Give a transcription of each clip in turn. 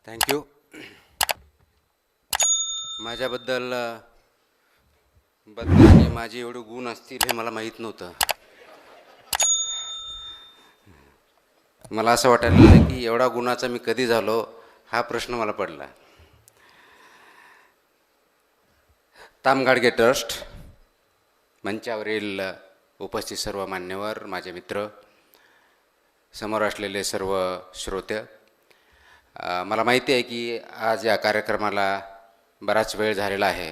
Thank you. माझ्याबद्दल आणि माझे एवढे गुण असतील हे मला माहीत नव्हतं. मला असं वाटायला लागलं की एवढा गुणाचा मी कधी झालो हा प्रश्न मला पडला. तामगाडगे ट्रस्ट, मंचावरील उपस्थित सर्व मान्यवर, माझे मित्र, समोर असलेले सर्व श्रोते, मला माहिती आहे की आज या कार्यक्रमाला बराच वेळ झालेला आहे.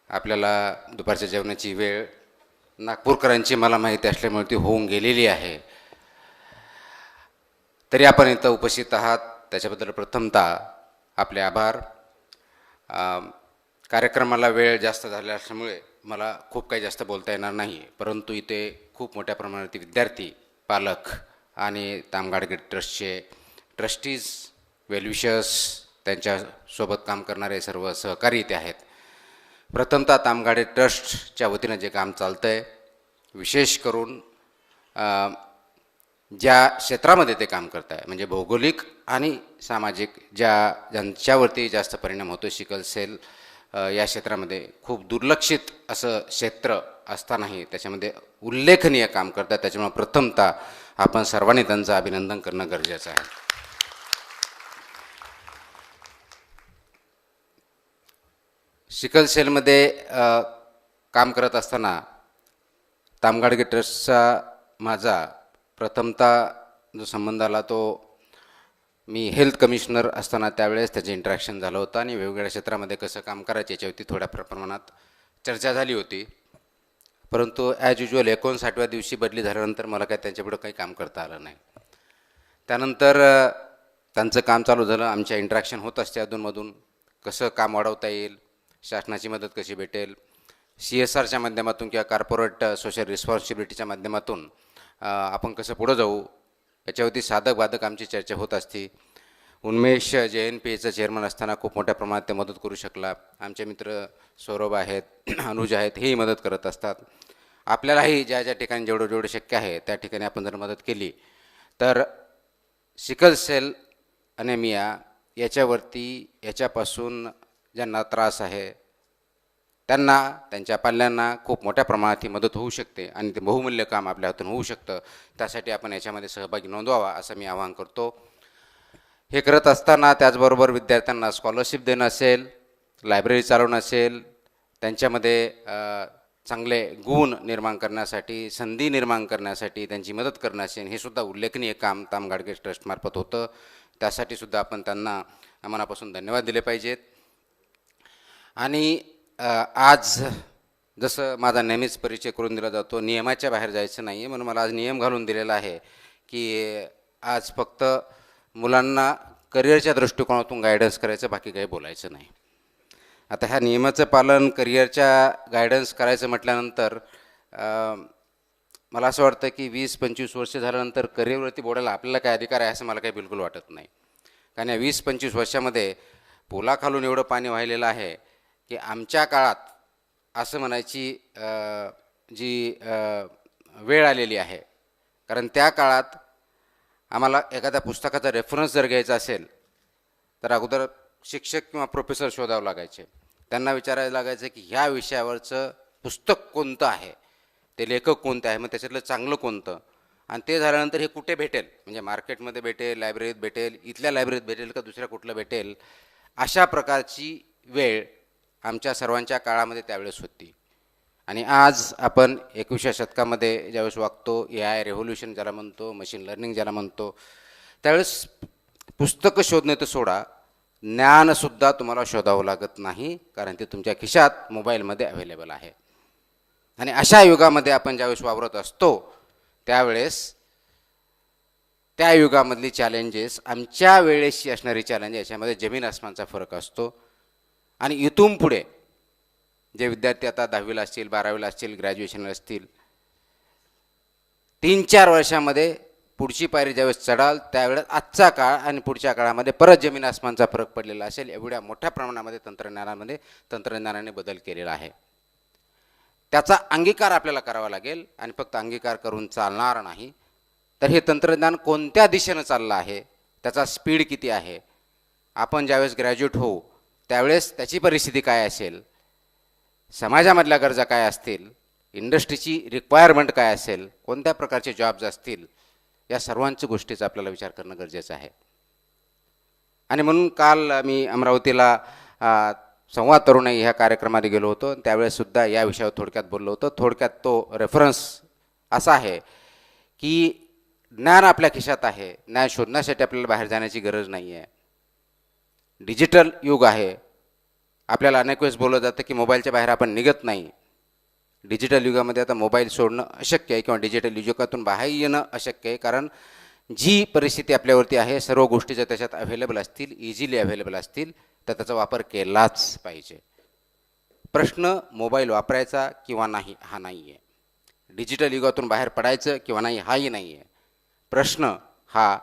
आपल्याला दुपारच्या जेवणाची वेळ नागपूरकरांची मला माहिती असल्यामुळे ती होऊन गेलेली आहे. तरी आपण इथं उपस्थित आहात त्याच्याबद्दल प्रथमतः आपले आभार. कार्यक्रमाला वेळ जास्त झाला असल्यामुळे मला खूप काही जास्त बोलता येणार नाही, परंतु इथे खूप मोठ्या प्रमाणात विद्यार्थी, पालक आणि तामगाडगे ट्रस्टचे ट्रस्टीज, वेलविशर्स, त्यांच्यासोबत काम करणारे सर्व सहकारी इथे आहेत. प्रथमतः तामगाडगे ट्रस्टच्या वतीनं जे काम चालतं आहे, विशेष करून ज्या क्षेत्रामध्ये ते काम करत आहे म्हणजे भौगोलिक आणि सामाजिक ज्यांच्यावरती जास्त परिणाम होतो, सिकल सेल या क्षेत्रामध्ये खूप दुर्लक्षित असं क्षेत्र असतानाही त्याच्यामध्ये उल्लेखनीय काम करतात. त्याच्यामुळे प्रथमतः आपण सर्वांनी त्यांचं अभिनंदन करणं गरजेचं आहे. सिकल सेलमध्ये काम करत असताना तामगाडगे ट्रस्टचा माझा प्रथमतः जो संबंध आला तो मी हेल्थ कमिशनर असताना त्यावेळेस त्याचे इंटरॅक्शन झालं होतं आणि वेगवेगळ्या क्षेत्रामध्ये कसं काम करायचं याच्यावरती थोड्या प्रमाणात चर्चा झाली होती. परंतु ॲज युज्युअल 59व्या दिवशी बदली झाल्यानंतर मला काय त्यांच्यापुढं काही काम करता आलं नाही. त्यानंतर त्यांचं काम चालू झालं, आमच्या इंटरॅक्शन होत असते अधूनमधून, कसं काम वाढवता येईल, शासनाची मदत कशी भेटेल, CSRच्या माध्यमातून किंवा कॉर्पोरेट सोशल रिस्पॉन्सिबिलिटीच्या माध्यमातून आपण कसं पुढं जाऊ याच्यावरती साधक बाधक आमची चर्चा होत असते. उन्मेष JNPAचं चेअरमन असताना खूप मोठ्या प्रमाणात ते मदत करू शकला. आमचे मित्र सौरभ आहेत, अनुज आहेत, हेही मदत करत असतात. आपल्यालाही ज्या ज्या ठिकाणी जेवढं शक्य आहे त्या ठिकाणी आपण जर मदत केली तर सिकल सेल अनेमिया याच्यापासून ज्यांना त्रास आहे त्यांना, त्यांच्या पाल्यांना खूप मोठ्या प्रमाणात ही मदत होऊ शकते आणि ते बहुमूल्य काम आपल्या हातून होऊ शकतं. त्यासाठी आपण याच्यामध्ये सहभागी नोंदवावा असं मी आवाहन करतो. हे करत असताना त्याचबरोबर विद्यार्थ्यांना स्कॉलरशिप देणं असेल, लायब्ररी चालवणं असेल, त्यांच्यामध्ये चांगले गुण निर्माण करण्यासाठी, संधी निर्माण करण्यासाठी त्यांची मदत करणं असेल, हे सुद्धा उल्लेखनीय काम तामगाडगे ट्रस्टमार्फत होतं. त्यासाठी सुद्धा आपण त्यांना मनापासून धन्यवाद दिले पाहिजेत. आणि आज जसं माझा नेहमीच परिचय करून दिला जातो, नियमाच्या बाहेर जायचं नाही आहे, म्हणून मला आज नियम घालून दिलेला आहे की आज फक्त मुलांना करिअरच्या दृष्टिकोनातून गायडन्स करायचं, बाकी काही बोलायचं नाही. आता ह्या नियमाचं पालन, करिअरच्या गायडन्स करायचं म्हटल्यानंतर मला असं वाटतं की 20-25 वर्ष झाल्यानंतर करिअरवरती बोलायला आपल्याला काय अधिकार आहे असं मला काही बिलकुल वाटत नाही. कारण या 20-25 वर्षामध्ये पुलाखालून एवढं पाणी वाहिलेलं आहे की आमच्या काळात असं म्हणायची जी वेळ आलेली आहे. कारण त्या काळात आम्हाला एखाद्या पुस्तकाचा रेफरन्स जर घ्यायचा असेल तर अगोदर शिक्षक किंवा प्रोफेसर शोधावं लागायचे. त्यांना विचारायला लागायचं की ह्या विषयावरचं पुस्तक कोणतं आहे, ते लेखक कोणते आहे, मग त्याच्यातलं चांगलं कोणतं, आणि ते झाल्यानंतर हे कुठे भेटेल, म्हणजे मार्केटमध्ये भेटेल, लायब्ररीत भेटेल, इथल्या लायब्ररीत भेटेल का दुसऱ्या कुठलं भेटेल, अशा प्रकारची वेळ आमच्या सर्वांच्या काळामध्ये त्यावेळेस होती. आणि आज आपण 21व्या शतकामध्ये ज्यावेळेस वागतो, AI रेव्होल्युशन ज्याला म्हणतो, मशीन लर्निंग ज्याला म्हणतो, त्यावेळेस पुस्तकं शोधणे तर सोडा, ज्ञानसुद्धा तुम्हाला शोधावं लागत नाही, कारण ते तुमच्या खिशात मोबाईलमध्ये अवेलेबल आहे. आणि अशा युगामध्ये आपण ज्यावेळेस वावरत असतो त्यावेळेस त्या युगामधली चॅलेंजेस आमच्या वेळेसची असणारी चॅलेंज याच्यामध्ये जमीन आसमानचा फरक असतो. आणि इथून पुढे जे विद्यार्थी आता 10वीला असतील, 12वीला असतील, ग्रॅज्युएशनला असतील, 3-4 वर्षामध्ये पुढची पायरी ज्यावेळेस चढाल त्यावेळेस आजचा काळ आणि पुढच्या काळामध्ये परत जमीन आसमानचा फरक पडलेला असेल. एवढ्या मोठ्या प्रमाणामध्ये तंत्रज्ञानाने बदल केलेला आहे. त्याचा अंगीकार आपल्याला करावा लागेल आणि फक्त अंगीकार करून चालणार नाही. तर हे तंत्रज्ञान कोणत्या दिशेनं चाललं आहे, त्याचा स्पीड किती आहे, आपण ज्यावेळेस ग्रॅज्युएट होऊ त्यावेळेस त्याची परिस्थिती काय असेल, समाजामधल्या गरजा काय असतील, इंडस्ट्रीची रिक्वायरमेंट काय असेल, कोणत्या प्रकारचे जॉब्स असतील, या सर्वांच्या गोष्टीचा आपल्याला विचार करणं गरजेचं आहे. आणि म्हणून काल मी अमरावतीला संवाद तरुणाई ह्या कार्यक्रमाला गेलो होतो. त्यावेळेससुद्धा या विषयावर थोडक्यात बोललो होतो. थोडक्यात तो रेफरन्स असा आहे की ज्ञान आपल्या खिशात आहे. ज्ञान शोधण्यासाठी आपल्याला बाहेर जाण्याची गरज नाही आहे. डिजिटल युग आहे. आपल्याला अनेक वेळेस बोललं जातं की मोबाईलच्या बाहेर आपण निघत नाही. डिजिटल युगामध्ये आता मोबाईल सोडणं अशक्य आहे किंवा डिजिटल युगातून बाहेर येणं अशक्य आहे. कारण जी परिस्थिती आपल्यावरती आहे, सर्व गोष्टी जर त्याच्यात अवेलेबल असतील, इझिली अवेलेबल असतील, तर त्याचा वापर केलाच पाहिजे. प्रश्न मोबाईल वापरायचा किंवा नाही हा नाही आहे. डिजिटल युगातून बाहेर पडायचं किंवा नाही हाही नाही आहे. प्रश्न हा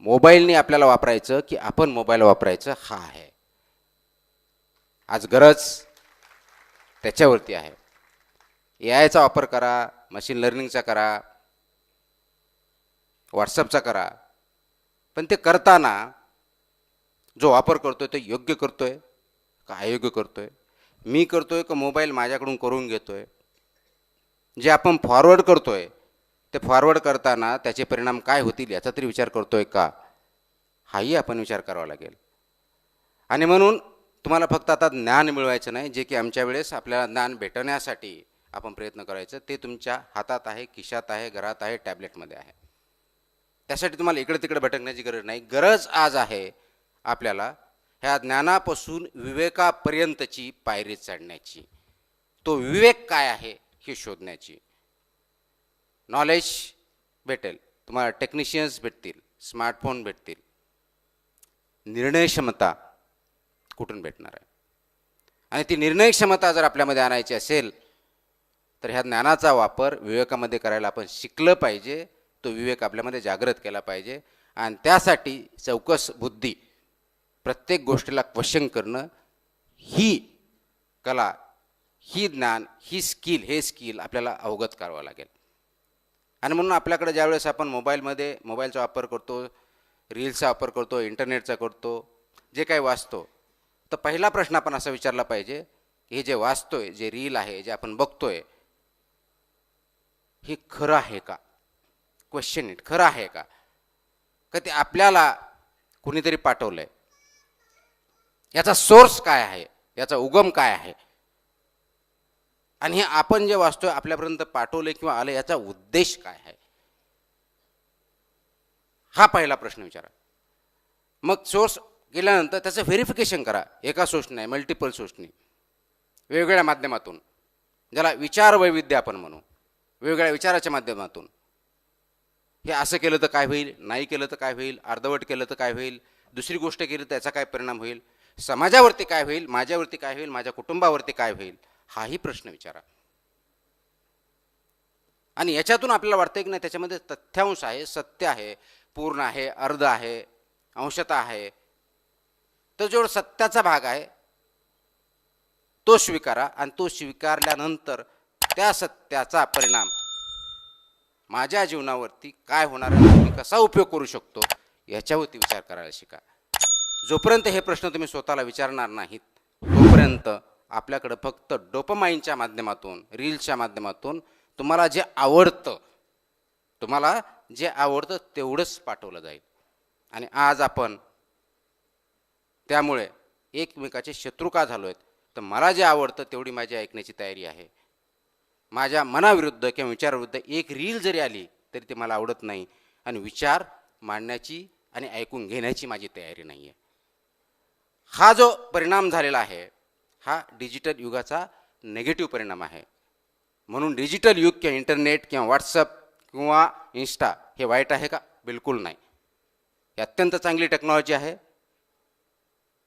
मोबाईलने आपल्याला वापरायचं की आपण मोबाईल वापरायचं हा आहे. आज गरज त्याच्यावरती आहे. AI चा वापर करा, मशीन लर्निंगचा करा, व्हॉट्सअपचा करा, पण ते करताना जो वापर करतोय तो योग्य करतोय का अयोग्य करतोय? मी करतोय का मोबाईल माझ्याकडून करून घेतोय? जे आपण फॉरवर्ड करतोय ते फॉरवर्ड करताना त्याचे परिणाम काय होतील याचा तरी विचार करतोय का? हाही आपण विचार करावा लागेल. आणि म्हणून तुम्हाला फक्त आता ज्ञान मिळवायचं नाही, जे की आमच्या वेळेस आपल्याला ज्ञान भेटण्यासाठी आपण प्रयत्न करायचं, ते तुमच्या हातात आहे, खिशात आहे, घरात आहे, टॅबलेटमध्ये आहे. त्यासाठी तुम्हाला इकडे तिकडे भटकण्याची गरज नाही. गरज आज आहे आपल्याला ह्या ज्ञानापासून विवेकापर्यंतची पायरी चढण्याची. तो विवेक काय आहे हे शोधण्याची. नॉलेज भेटेल तुम्हाला, टेक्निशियन्स भेटतील, स्मार्टफोन भेटतील. निर्णय क्षमता कुठून भेटणार आहे? आणि ती निर्णय क्षमता जर आपल्यामध्ये आणायची असेल तर ह्या ज्ञानाचा वापर विवेकामध्ये करायला आपण शिकलं पाहिजे. तो विवेक आपल्यामध्ये जागृत केला पाहिजे. आणि त्यासाठी चौकस बुद्धी, प्रत्येक गोष्टीला क्वेश्चन करणं, ही कला, ही ज्ञान, ही स्किल, हे स्किल आपल्याला अवगत करावं लागेल. आणि म्हणून आपल्याकडे ज्यावेळेस आपण मोबाईलचा वापर करतो, रील्सचा वापर करतो, इंटरनेटचा करतो, जे काही वाचतो, तर पहिला प्रश्न आपण असा विचारला पाहिजे, हे जे वाचतोय, जे रील आहे, जे आपण बघतोय, हे खरं आहे का? क्वेश्चन इट, खरं आहे का? का ते आपल्याला कुणीतरी पाठवलंय? याचा सोर्स काय आहे? याचा उगम काय आहे? आणि हे आपण जे वाचतोय आपल्यापर्यंत पाठवले किंवा आले, याचा उद्देश काय आहे? हा पहिला प्रश्न विचारा. मग सोर्स गेल्यानंतर त्याचं व्हेरिफिकेशन करा. एका सोर्स नाही, मल्टिपल सोर्सनी, वेगवेगळ्या माध्यमातून, ज्याला विचार वैविध्य आपण म्हणू, वेगवेगळ्या विचाराच्या माध्यमातून. हे असं केलं तर काय होईल, नाही केलं तर काय होईल, अर्धवट केलं तर काय होईल, दुसरी गोष्ट केली तर त्याचा काय परिणाम होईल, समाजावरती काय होईल, माझ्यावरती काय होईल, माझ्या कुटुंबावरती काय होईल, हाही प्रश्न विचारा. आणि याच्यातून आपल्याला वाटतं की नाही त्याच्यामध्ये तथ्यांश आहे, सत्य आहे, पूर्ण आहे, अर्ध आहे, अंशतः आहे, तर जो सत्याचा भाग आहे तो स्वीकारा. आणि तो स्वीकारल्यानंतर त्या सत्याचा परिणाम माझ्या जीवनावरती काय होणार आहे, मी कसा उपयोग करू शकतो, याच्यावरती विचार करायला शिका. जोपर्यंत हे प्रश्न तुम्ही स्वतःला विचारणार नाहीत तोपर्यंत आपल्याकडं फक्त डोपामाइनच्या माध्यमातून, रील्सच्या माध्यमातून तुम्हाला जे आवडतं तेवढंच पाठवलं जाईल. आणि आज आपण त्यामुळे एकमेकाचे शत्रू का झालो आहेत? तर मला जे आवडतं तेवढी माझी ऐकण्याची तयारी आहे. माझ्या मनाविरुद्ध किंवा विचाराविरुद्ध एक रील जरी आली तरी ते मला आवडत नाही, आणि विचार मांडण्याची आणि ऐकून घेण्याची माझी तयारी नाही आहे. हा जो परिणाम झालेला आहे हा डिजिटल युगाचा नेगेटिव्ह परिणाम आहे. म्हणून डिजिटल युग किंवा इंटरनेट किंवा व्हॉट्सअप किंवा इन्स्टा हे वाईट आहे का? बिलकुल नाही. ही अत्यंत चांगली टेक्नॉलॉजी आहे.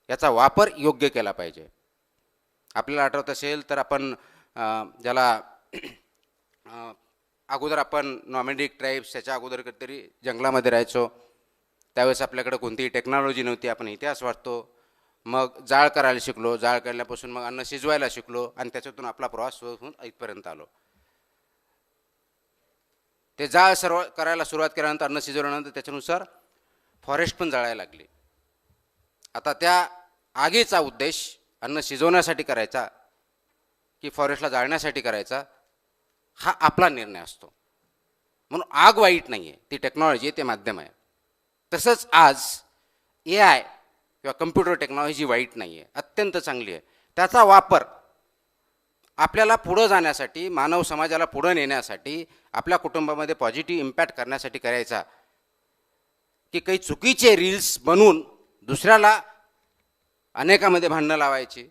याचा वापर योग्य केला पाहिजे. आपल्याला आठवत असेल तर आपण ज्याला अगोदर आपण नॉमॅडिक ट्राईब्स, त्याच्या अगोदर कधीतरी जंगलामध्ये राहायचो, त्यावेळेस आपल्याकडे कोणतीही टेक्नॉलॉजी नव्हती. आपण इतिहास वाचतो. मग जाळ करायला शिकलो, जाळ करण्यापासून मग अन्न शिजवायला शिकलो, आणि त्याच्यातून आपला प्रवास होऊन इथपर्यंत आलो. ते जाळ करायला सुरुवात केल्यानंतर, अन्न शिजवल्यानंतर त्याच्यानुसार फॉरेस्ट पण जाळायला लागली. आता त्या आगीचा उद्देश अन्न शिजवण्यासाठी करायचा की फॉरेस्टला जाळण्यासाठी करायचा हा आपला निर्णय असतो. म्हणून आग वाईट नाही आहे, ती टेक्नॉलॉजी आहे, ते माध्यम आहे. तसंच आज AI किंवा कम्प्युटर टेक्नॉलॉजी वाईट नाही आहे, अत्यंत चांगली आहे. त्याचा वापर आपल्याला पुढं जाण्यासाठी, मानव समाजाला पुढं नेण्यासाठी, आपल्या कुटुंबामध्ये पॉझिटिव्ह इम्पॅक्ट करण्यासाठी करायचा की काही चुकीचे रील्स बनवून दुसऱ्याला अनेकामध्ये भांडणं लावायची,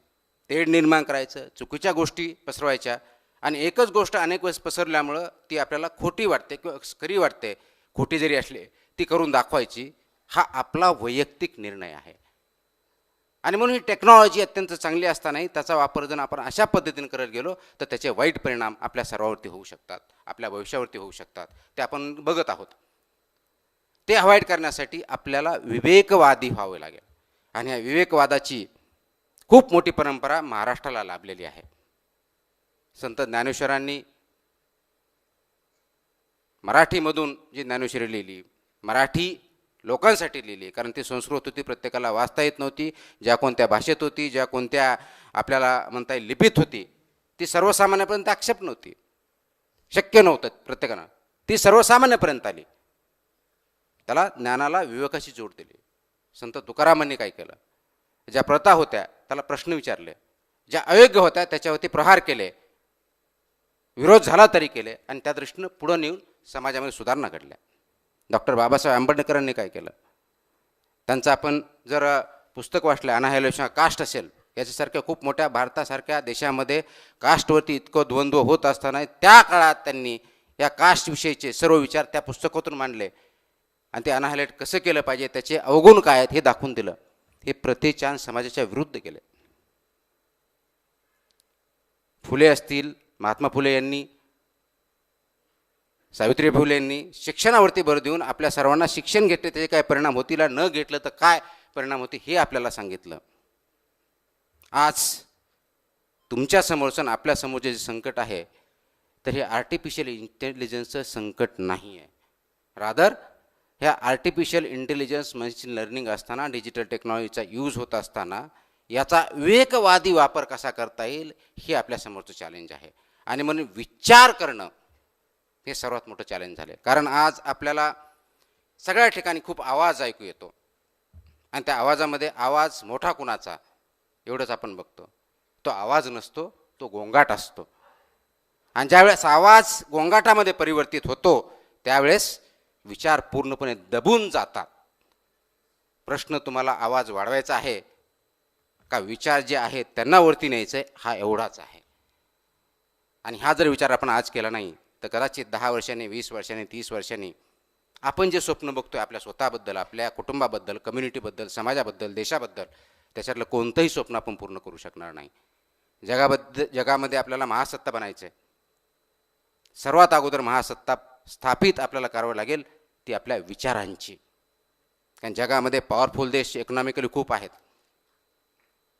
तेढ निर्माण करायचं, चुकीच्या गोष्टी पसरवायच्या आणि एकच गोष्ट अनेक वेळेस पसरल्यामुळं ती आपल्याला खोटी वाटते किंवा खरी वाटते, खोटी जरी असली ती करून दाखवायची. हा आपला वैयक्तिक निर्णय आहे. आणि म्हणून ही टेक्नॉलॉजी अत्यंत चांगली असतानाही त्याचा वापर जर आपण अशा पद्धतीने करत गेलो तर त्याचे वाईट परिणाम आपल्या सर्वांवरती होऊ शकतात, आपल्या भविष्यावरती होऊ शकतात. ते आपण बघत आहोत. ते अवॉइड करण्यासाठी आपल्याला विवेकवादी व्हावे लागेल. आणि या विवेकवादाची खूप मोठी परंपरा महाराष्ट्राला लाभलेली आहे. संत ज्ञानेश्वरांनी मराठीमधून जी ज्ञानेश्वरी लिहिली, मराठी लोकांसाठी लिहिली, कारण ती संस्कृत होती, प्रत्येकाला वाचता येत नव्हती. ज्या कोणत्या भाषेत होती, ज्या कोणत्या आपल्याला म्हणता येईल लिपीत होती, ती सर्वसामान्यपर्यंत आक्षेप नव्हती, शक्य नव्हतं प्रत्येकानं. ती सर्वसामान्यपर्यंत आली. त्याला ज्ञानाला विवेकाशी जोड दिली. संत तुकारामांनी काय केलं, ज्या प्रथा होत्या त्याला प्रश्न विचारले, ज्या अयोग्य होत्या त्याच्यावरती प्रहार केले, विरोध झाला तरी केले आणि त्या दृष्टीनं पुढं नेऊन समाजामध्ये सुधारणा घडल्या. डॉक्टर बाबासाहेब आंबेडकरांनी काय केलं, त्यांचं आपण जर पुस्तक वाचलं अनाहिलेशन कास्ट असेल, याच्यासारख्या खूप मोठ्या भारतासारख्या देशामध्ये कास्टवरती इतकं द्वंद्व होत असताना त्या काळात त्यांनी या कास्टविषयीचे सर्व विचार त्या पुस्तकातून मांडले आणि ते अनाहिलेट कसं केलं पाहिजे, त्याचे अवगुण काय आहेत हे दाखवून दिलं. हे प्रत्येकान समाजाच्या विरुद्ध केले. फुले असतील, महात्मा फुले यांनी, सावित्री फुले यांनी शिक्षणावरती भर देऊन आपल्या सर्वांना शिक्षण घेतले, त्याचे काय परिणाम होतील, न घेतलं तर काय परिणाम होतील हे आपल्याला सांगितलं. आज तुमच्या समोरचं आपल्या समोरचे जे संकट आहे तर हे आर्टिफिशियल इंटेलिजन्सचं संकट नाही आहे. रादर ह्या आर्टिफिशियल इंटेलिजन्स मशीन लर्निंग असताना, डिजिटल टेक्नॉलॉजीचा यूज होत असताना याचा विवेकवादी वापर कसा करता येईल हे आपल्यासमोरचं चॅलेंज आहे. आणि म्हणून विचार करणं हे सर्वात मोठं चॅलेंज झालं. कारण आज आपल्याला सगळ्या ठिकाणी खूप आवाज ऐकू येतो आणि त्या आवाजामध्ये आवाज मोठा कुणाचा एवढंच आपण बघतो. तो आवाज नसतो, तो गोंगाट असतो. आणि ज्यावेळेस आवाज गोंगाटामध्ये परिवर्तित होतो त्यावेळेस विचार पूर्णपणे दबून जातात. प्रश्न तुम्हाला आवाज वाढवायचा आहे का विचार जे आहेत त्यांना वरती न्यायचं आहे, हा एवढाच आहे. आणि हा जर विचार आपण आज केला नाही तर कदाचित 10 वर्षांनी, 20 वर्षांनी, 30 वर्षांनी आपण जे स्वप्न बघतोय आपल्या स्वतःबद्दल, आपल्या कुटुंबाबद्दल, कम्युनिटीबद्दल, समाजाबद्दल, देशाबद्दल, त्याच्यातलं कोणतंही स्वप्न आपण पूर्ण करू शकणार नाही. जगामध्ये आपल्याला महासत्ता बनायचं आहे. सर्वात अगोदर महासत्ता स्थापित आपल्याला करावं लागेल ती आपल्या विचारांची. कारण जगामध्ये पॉवरफुल देश इकॉनॉमिकली खूप आहेत.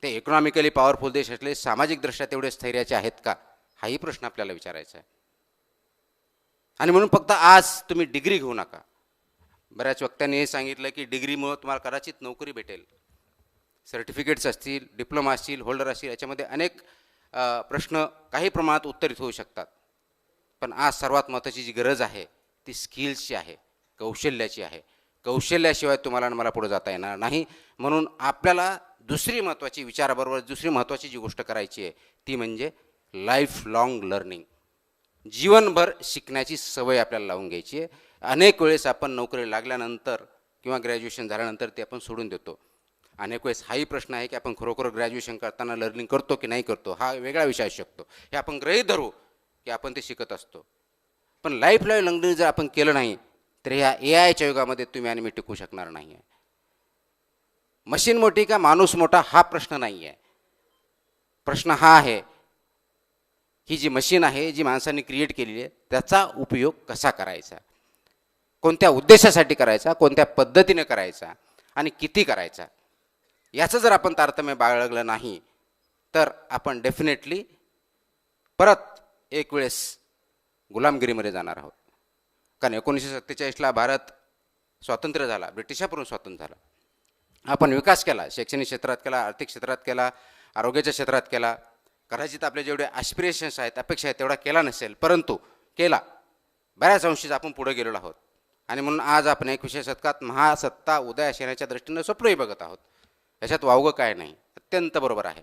ते इकॉनॉमिकली पॉवरफुल देश असले सामाजिकदृष्ट्या तेवढे स्थैर्याचे आहेत का, हाही प्रश्न आपल्याला विचारायचा आहे. आणि म्हणून फक्त आज तुम्ही डिग्री घेऊ नका. बऱ्याच वक्त्यांनी हे सांगितलं की डिग्रीमुळं तुम्हाला कदाचित नोकरी भेटेल. सर्टिफिकेट्स असतील, डिप्लोमा असतील, होल्डर असतील, याच्यामध्ये अनेक प्रश्न काही प्रमाणात उत्तरित होऊ शकतात. पण आज सर्वात महत्त्वाची जी गरज आहे ती स्किल्सची आहे, कौशल्याची आहे. कौशल्याशिवाय तुम्हाला मला पुढे जाता येणार नाही. म्हणून आपल्याला दुसरी महत्त्वाची विचाराबरोबर दुसरी महत्त्वाची जी गोष्ट करायची आहे ती म्हणजे लाईफ लाँग लर्निंग. जीवनभर शिकण्याची सवय आपल्याला लावून घ्यायची आहे. अनेक वेळेस आपण नोकरी लागल्यानंतर किंवा ग्रॅज्युएशन झाल्यानंतर ते आपण सोडून देतो. अनेक वेळेस हाही प्रश्न आहे की आपण खरोखर ग्रॅज्युएशन करताना लर्निंग करतो की नाही करतो, हा वेगळा विषय असू शकतो. हे आपण गृहीत धरू की आपण ते शिकत असतो. पण लाईफ लर्निंग जर आपण केलं नाही तर ह्या AIच्या युगामध्ये तुम्ही आणि मी टिकू शकणार नाही आहे. मशीन मोठी का माणूस मोठा हा प्रश्न नाही आहे. प्रश्न हा आहे ही जी मशीन आहे, जी माणसांनी क्रिएट केलेली आहे, त्याचा उपयोग कसा करायचा, कोणत्या उद्देशासाठी करायचा, कोणत्या पद्धतीने करायचा आणि किती करायचा, याचं जर आपण तारतम्य बाळगलं नाही तर आपण डेफिनेटली परत एक वेळेस गुलामगिरीमध्ये जाणार आहोत. कारण 1947ला भारत स्वातंत्र्य झाला, ब्रिटिशापासून स्वातंत्र्य झाला आपण विकास केला, शैक्षणिक क्षेत्रात केला, आर्थिक क्षेत्रात केला, आरोग्याच्या क्षेत्रात केला, कदाचित आपले जेवढे ॲस्पिरेशन्स आहेत, अपेक्षा आहेत तेवढा केला नसेल, परंतु केला. बऱ्याच अंशीच आपण पुढे गेलेलो आहोत. आणि म्हणून आज आपण 21व्या शतकात महासत्ता उदयास येण्याच्या दृष्टीनं स्वप्नही बघत आहोत. याच्यात वावगं काय नाही, अत्यंत बरोबर आहे.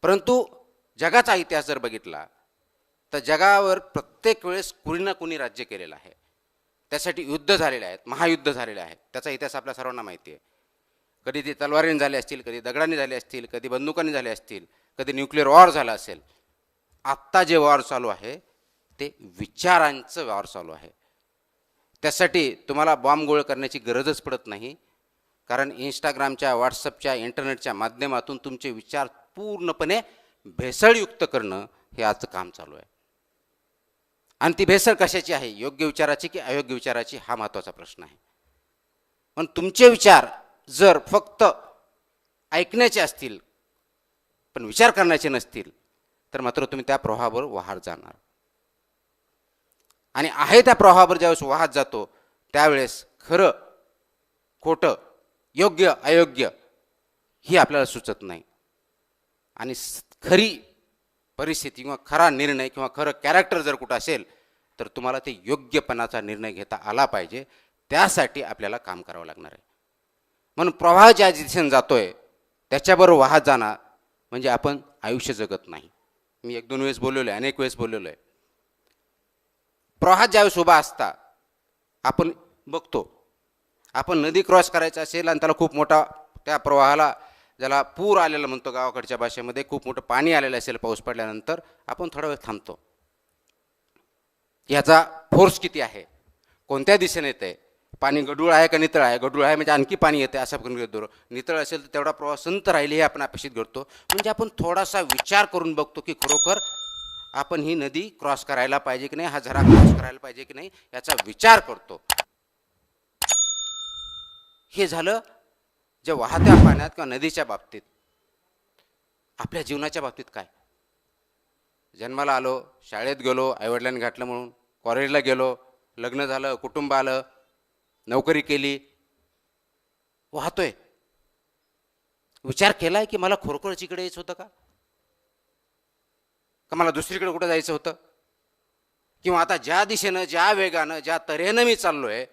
परंतु जगाचा इतिहास जर बघितला तर जगावर प्रत्येक वेळेस कुणी ना कुणी राज्य केलेलं आहे. त्यासाठी युद्ध झालेले आहेत, महायुद्ध झालेले आहेत. त्याचा इतिहास आपल्या सर्वांना माहिती आहे. कधी ते तलवारीने झाले असतील, कधी दगडांनी झाले असतील, कधी बंदुकांनी झाले असतील, कधी न्यूक्लिअर वॉर झाला असेल. आत्ता जे वॉर चालू आहे ते विचारांचं वॉर चालू आहे. त्यासाठी तुम्हाला बॉम्बगोळ करण्याची गरजच पडत नाही, कारण इंस्टाग्रामच्या, व्हॉट्सअपच्या, इंटरनेटच्या माध्यमातून तुमचे विचार पूर्णपणे भेसळयुक्त करणं हे आजचं काम चालू आहे. आणि ती भेसळ कशाची आहे, योग्य विचाराची की अयोग्य विचाराची, हा महत्त्वाचा प्रश्न आहे. पण तुमचे विचार जर फक्त ऐकण्याचे असतील पण विचार करण्याचे नसतील तर मात्र तुम्ही त्या प्रवाहावर वाहत जाणार. आणि आहे त्या प्रवाहावर ज्यावेळेस वाहत जातो त्यावेळेस खरं खोटं, योग्य अयोग्य ही आपल्याला सुचत नाही. आणि खरी परिस्थिती किंवा खरा निर्णय किंवा खरं कॅरेक्टर जर कुठं असेल तर तुम्हाला ते योग्यपणाचा निर्णय घेता आला पाहिजे. त्यासाठी आपल्याला काम करावं लागणार आहे. म्हणून प्रवाह ज्या दिशेने जातोय त्याच्याबरोबर वाहत जाणार म्हणजे आपण आयुष्य जगत नाही. मी 1-2 वेळेस बोललेलो आहे, अनेक वेळेस बोललेलो आहे. प्रवाहात ज्यावेळेस उभा असता आपण बघतो, आपण नदी क्रॉस करायचं असेल आणि त्याला खूप मोठा, त्या प्रवाहाला ज्याला पूर आलेला म्हणतो गावाकडच्या भाषेमध्ये, खूप मोठं पाणी आलेलं असेल पाऊस पडल्यानंतर, आपण थोडा वेळ थांबतो. ह्याचा फोर्स किती आहे, कोणत्या दिशेने येते, पाणी गढूळ आहे का नितळ आहे, गढूळ आहे म्हणजे आणखी पाणी येते असं आपण करतो, नितळ असेल तर तेवढा प्रवाह संत राहिले हे आपण अपेक्षित करतो. म्हणजे आपण थोडासा विचार करून बघतो की खरोखर आपण ही नदी क्रॉस करायला पाहिजे की नाही, हा झरा क्रॉस करायला पाहिजे की नाही, याचा विचार करतो. हे झालं जे वाहत्या पाण्यात किंवा नदीच्या बाबतीत. आपल्या जीवनाच्या बाबतीत काय, जन्माला आलो, शाळेत गेलो, आईवडिलांनी घातलं म्हणून, कॉलेजला गेलो, लग्न झालं, कुटुंब आलं, नोकरी केली, वाहतोय. विचार केलाय की मला खरोखरच इकडे यायचं होतं का मला दुसरीकडे कुठं जायचं होतं, किंवा आता ज्या दिशेनं, ज्या वेगानं, ज्या तऱ्हेनं मी चाललोय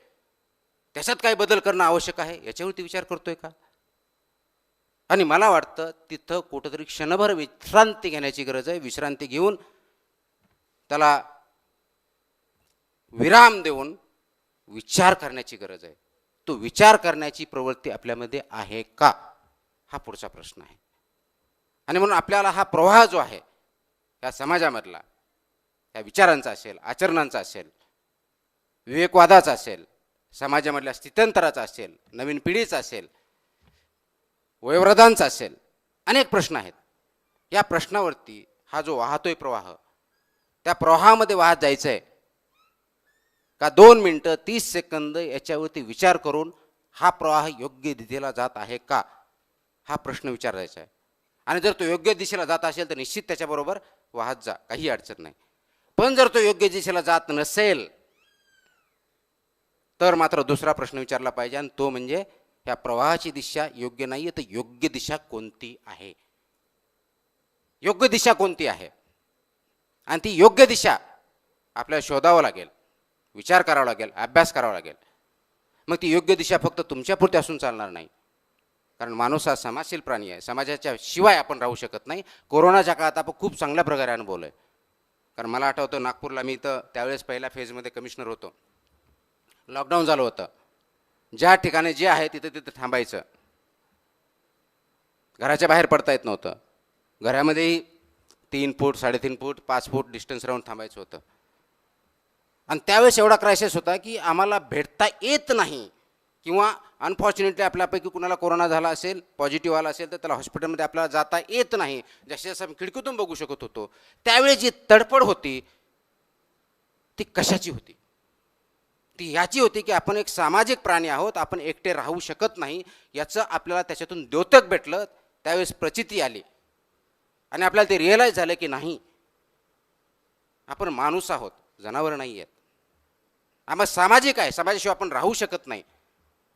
त्याच्यात काय बदल करणं आवश्यक आहे याच्यावरती विचार करतोय का. आणि मला वाटतं तिथं कुठंतरी क्षणभर विश्रांती घेण्याची गरज आहे. विश्रांती घेऊन त्याला विराम देऊन विचार करण्याची गरज आहे. तो विचार करण्याची प्रवृत्ती आपल्यामध्ये आहे का, हा पुढचा प्रश्न आहे. आणि म्हणून आपल्याला हा प्रवाह जो आहे या समाजामधला, या विचारांचा असेल, आचरणांचा असेल, विवेकवादाचा असेल, समाजामधल्या स्थित्यंतराचा असेल, नवीन पिढीचा असेल, वयोवृद्धांचा असेल, अनेक प्रश्न आहेत. या प्रश्नावरती हा जो वाहतोय प्रवाह, त्या प्रवाहामध्ये वाहत जायचं आहे का 2 मिनटं 30 सेकंद याच्यावरती विचार करून हा प्रवाह योग्य दिशेला जात आहे का, हा प्रश्न विचारायचा आहे. आणि जर तो योग्य दिशेला जात असेल तर निश्चित त्याच्याबरोबर वाहत जा, काही अडचण नाही. पण जर तो योग्य दिशेला जात नसेल तर मात्र दुसरा प्रश्न विचारला पाहिजे, आणि तो म्हणजे या प्रवाहाची दिशा योग्य नाही तर योग्य दिशा कोणती आहे, योग्य दिशा कोणती आहे. आणि ती योग्य दिशा आपल्याला शोधावं लागेल, विचार करावा लागेल, अभ्यास करावा लागेल. मग ती योग्य दिशा फक्त तुमच्यापुरती असून चालणार नाही, कारण माणूस हा समाजशील प्राणी आहे. समाजाच्या शिवाय आपण राहू शकत नाही. कोरोनाच्या काळात आपण खूप चांगल्या प्रकारे अनुभवलं आहे. कारण मला आठवतं नागपूरला मी तर त्यावेळेस पहिल्या फेजमध्ये कमिशनर होतो. लॉकडाऊन झालं होतं. ज्या ठिकाणी जे आहे तिथं तिथं थांबायचं, घराच्या बाहेर पडता येत नव्हतं. घरामध्येही 3 फूट 3.5 फूट 5 फूट डिस्टन्स राहून थांबायचं होतं. आणि त्यावेळेस एवढा क्रायसिस होता की आम्हाला भेटता येत नाही, किंवा अनफॉर्च्युनेटली आपल्यापैकी कुणाला कोरोना झाला असेल, पॉझिटिव्ह आला असेल तर त्याला हॉस्पिटलमध्ये आपल्याला जाता येत नाही. जसे जसं खिडकीतून बघू शकत होतो त्यावेळेस जी तडफड होती ती कशाची होती, ती याची होती की आपण एक सामाजिक प्राणी आहोत, आपण एकटे राहू शकत नाही, याचं आपल्याला त्याच्यातून द्योतक भेटलं. त्यावेळेस प्रचिती आली आणि आपल्याला ते रिअलाईज झालं की नाही, आपण माणूस आहोत, जनावर नाही आहेत. आपण सामाजिक आहे, समाजाशिवाय आपण राहू शकत नाही,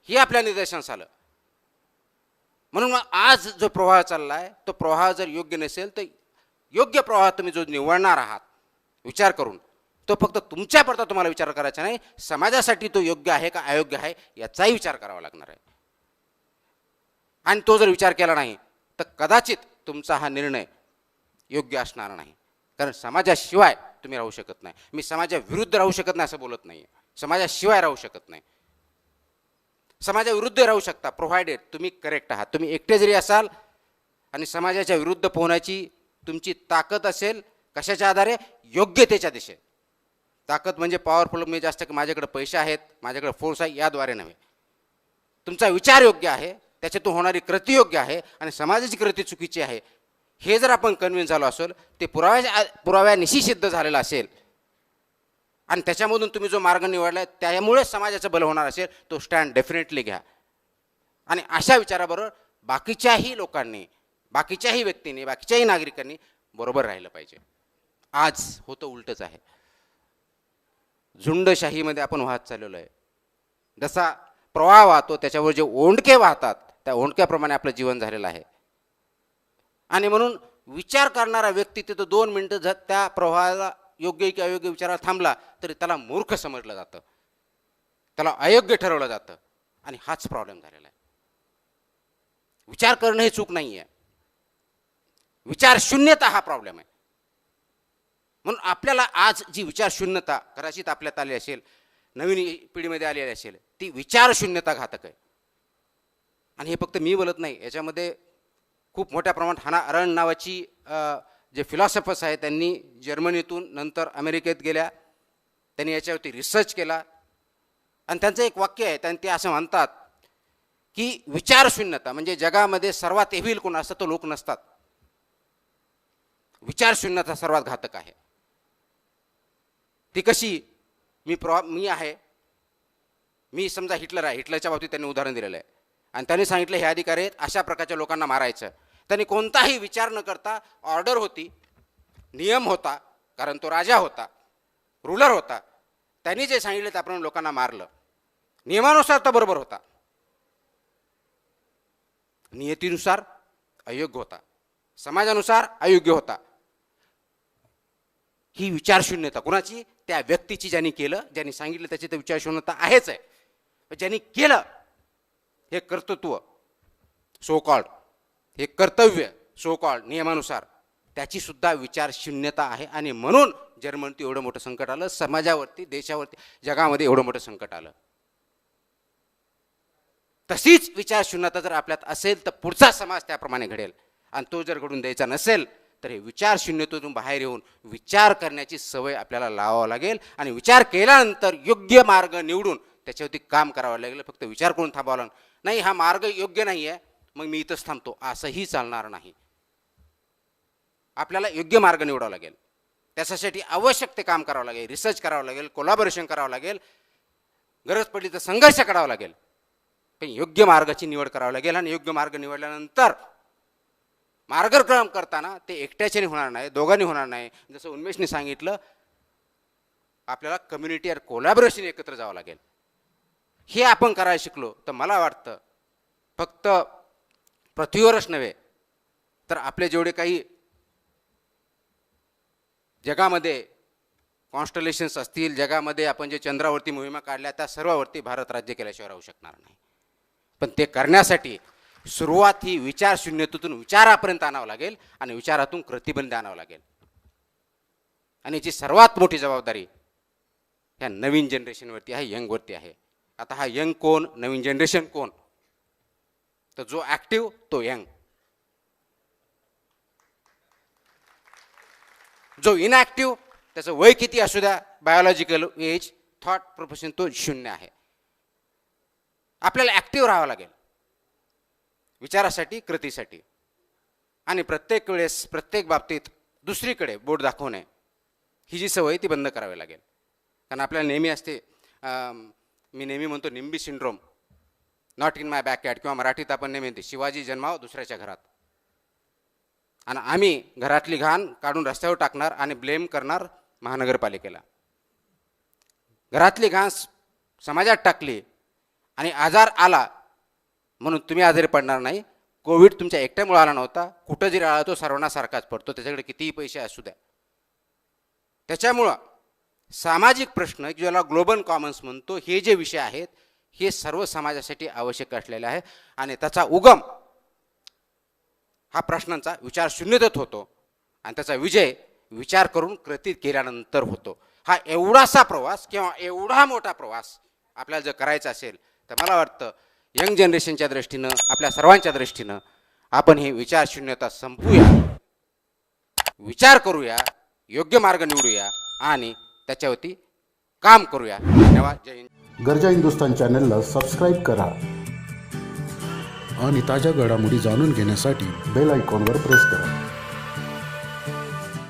हे आपल्या निदर्शनास आलं. म्हणून मग आज जो प्रवाह चालला आहे तो प्रवाह जर योग्य नसेल तर योग्य प्रवाह तुम्ही जो निवडणार आहात विचार करून, तो फक्त तुमच्यापुरता तुम्हाला विचार करायचा नाही, समाजासाठी तो योग्य आहे का अयोग्य आहे याचाही विचार करावा लागणार आहे. आणि तो जर विचार केला नाही तर कदाचित तुमचा हा निर्णय योग्य असणार नाही. कारण समाजाशिवाय तुम्ही राहू शकत नाही. मी समाजाविरुद्ध राहू शकत नाही असं बोलत नाही, समाजाशिवाय राहू शकत नाही. समाजाविरुद्ध राहू शकता प्रोव्हायडेड तुम्ही करेक्ट आहात. तुम्ही एकटे जरी असाल आणि समाजाच्या विरुद्ध पोहण्याची तुमची ताकद असेल, कशाच्या आधारे? योग्यतेच्या दिशेत. ताकद म्हणजे पॉवरफुल म्हणजे जास्त की माझ्याकडे पैसे आहेत, माझ्याकडे फोर्स आहे याद्वारे नव्हे. तुमचा विचार योग्य आहे, त्याच्यातून होणारी कृती योग्य आहे आणि समाजाची कृती चुकीची आहे हे जर आपण कन्व्हिन्स झालो असेल, ते पुराव्यानिशी सिद्ध झालेलं असेल आणि त्याच्यामधून तुम्ही जो मार्ग निवडला त्यामुळे समाजाचं भलं होणार असेल, तो स्टँड डेफिनेटली घ्या. आणि अशा विचाराबरोबर बाकीच्याही लोकांनी, बाकीच्याही व्यक्तींनी, बाकीच्याही नागरिकांनी बरोबर राहिलं पाहिजे. आज होतं उलटच आहे. झुंडशाहीमध्ये आपण वाहत चाललेलो आहे. जसा प्रवाह वाहतो त्याच्यावर जे ओंडके वाहतात त्या ओंडक्याप्रमाणे आपलं जीवन झालेलं आहे. आणि म्हणून विचार करणारा व्यक्ती तिथं 2 मिनिटं त्या प्रवाहाला योग्य की अयोग्य विचाराला थांबला तरी त्याला मूर्ख समजलं जातं, त्याला अयोग्य ठरवलं जातं. आणि हाच प्रॉब्लेम झालेला आहे. विचार करणं हे चूक नाही आहे, विचार शून्यता हा प्रॉब्लेम आहे. म्हणून आपल्याला आज जी विचार शून्यता कदाचित आपल्यात आली असेल, नवीन पिढीमध्ये आलेली असेल, ती विचार शून्यता घातक आहे. आणि हे फक्त मी बोलत नाही, याच्यामध्ये खूप मोठ्या प्रमाणात हाना अरेंड नावाची जे फिलॉसॉफर्स आहेत त्यांनी जर्मनीतून नंतर अमेरिकेत गेल्या, त्यांनी याच्यावरती रिसर्च केला. आणि त्यांचं एक वाक्य आहे, त्यांनी ते असं म्हणतात की विचार शून्यता म्हणजे जगामध्ये सर्वात एव्हिल कोण असतं तो लोक नसतात, विचार शून्यता सर्वात घातक आहे. ती कशी? मी आहे, मी समजा हिटलर आहे, हिटलरच्या बाबतीत त्यांनी उदाहरण दिलेलं आहे. आणि त्यांनी सांगितलं हे अधिकारी आहेत अशा प्रकारच्या लोकांना मारायचं. त्यांनी कोणताही विचार न करता, ऑर्डर होती, नियम होता, कारण तो राजा होता, रूलर होता, त्यांनी जे सांगितलं त्याप्रमाणे लोकांना मारलं. नियमानुसार तो बरोबर होता, नियतीनुसार अयोग्य होता, समाजानुसार अयोग्य होता. ही विचारशून्यता कुणाची? त्या व्यक्तीची, ज्यांनी केलं, ज्यांनी सांगितलं त्याची तर विचारशून्यता आहेच आहे. ज्यांनी केलं हे कर्तृत्व सो कॉल्ड, हे कर्तव्य सो कॉल्ड नियमानुसार, त्याची सुद्धा विचारशून्यता आहे. आणि म्हणून जर्मनीत एवढं मोठं संकट आलं, समाजावरती, देशावरती, जगामध्ये एवढं मोठं संकट आलं. तशीच विचारशून्यता जर आपल्यात असेल तर पुढचा समाज त्याप्रमाणे घडेल. आणि तो जर घडून द्यायचा नसेल तर हे विचारशून्यतेतून बाहेर येऊन विचार करण्याची सवय आपल्याला लावावं लागेल. आणि विचार केल्यानंतर योग्य मार्ग निवडून त्याच्यावरती काम करावं लागेल. फक्त विचार करून थांबावं लागेल नाही, हा मार्ग योग्य नाही आहे मग मी इथंच थांबतो, असंही चालणार नाही. आपल्याला योग्य मार्ग निवडावा लागेल, त्याच्यासाठी आवश्यक ते काम करावं लागेल, रिसर्च करावं लागेल, कोलॅबोरेशन करावं लागेल, गरज पडली तर संघर्ष करावा लागेल, पण योग्य मार्गाची निवड करावी लागेल. आणि योग्य मार्ग निवडल्यानंतर मार्गक्रमण करताना ते एकट्याच्याने होणार नाही, दोघांनी होणार नाही. जसं उन्मेषने सांगितलं, आपल्याला कम्युनिटी और कोलॅबोरेशन एकत्र जावं लागेल. हे आपण करायला शिकलो तर मला वाटतं फक्त पृथ्वीवरच नव्हे तर आपले जेवढे काही जगामध्ये कॉन्स्टलेशन्स असतील, जगामध्ये आपण जे चंद्रावरती मोहिमा काढल्या त्या सर्वावरती भारत राज्य केल्याशिवाय राहू शकणार नाही. पण ते करण्यासाठी सुरुवात ही विचारशून्यतेतून विचारापर्यंत आणावं लागेल आणि विचारातून कृतीपर्यंत आणावं लागेल. आणि याची सर्वात मोठी जबाबदारी ह्या नवीन जनरेशनवरती आहे, यंगवरती आहे. आता हा यंग कोण, नवीन जनरेशन कोण? तर जो ॲक्टिव्ह तो यंग, जो इनॲक्टिव्ह त्याचं वय किती असू द्या, बायोलॉजिकल एज, थॉट प्रोफेशन तो 0 आहे. आपल्याला ॲक्टिव्ह राहावं लागेल विचारासाठी, कृतीसाठी. आणि प्रत्येक वेळेस, प्रत्येक बाबतीत दुसरीकडे बोट दाखवणे ही जी सवय ती बंद करावी लागेल. कारण आपल्याला नेहमी असते, मी नेहमी म्हणतो NIMBY syndrome, not in my backyard, किंवा मराठीत आपण नेहमी म्हणते शिवाजी जन्माव दुसऱ्याच्या घरात. आणि आम्ही घरातली घाण काढून रस्त्यावर टाकणार आणि ब्लेम करणार महानगरपालिकेला. घरातली घाण समाजात टाकली आणि आजार आला म्हणून तुम्ही आजारी पडणार नाही, कोविड तुमच्या एकट्यामुळे आला नव्हता. कुठं जरी आला तो सर्वांना सारखाच पडतो, त्याच्याकडे कितीही पैसे असू द्या. त्याच्यामुळं सामाजिक प्रश्न ज्याला ग्लोबल कॉमन्स म्हणतो, हे जे विषय आहेत हे सर्व समाजासाठी आवश्यक असलेले आहे. आणि त्याचा उगम हा प्रश्नांचा विचार शून्यतेत होतो आणि त्याचा विजय विचार करून कृतीत केल्यानंतर होतो. हा एवढासा प्रवास किंवा एवढा मोठा प्रवास आपल्याला जर करायचा असेल तर मला वाटतं यंग जनरेशनच्या दृष्टीनं, आपल्या सर्वांच्या दृष्टीनं आपण ही विचार शून्यता संपवूया, विचार करूया, योग्य मार्ग निवडूया आणि त्याच्यावरती काम करूया. धन्यवाद. जय हिंद. गर्जा हिंदुस्तान चॅनलला सबस्क्राईब करा आणि ताज्या घडामोडी जाणून घेण्यासाठी बेल आयकॉनवर प्रेस करा.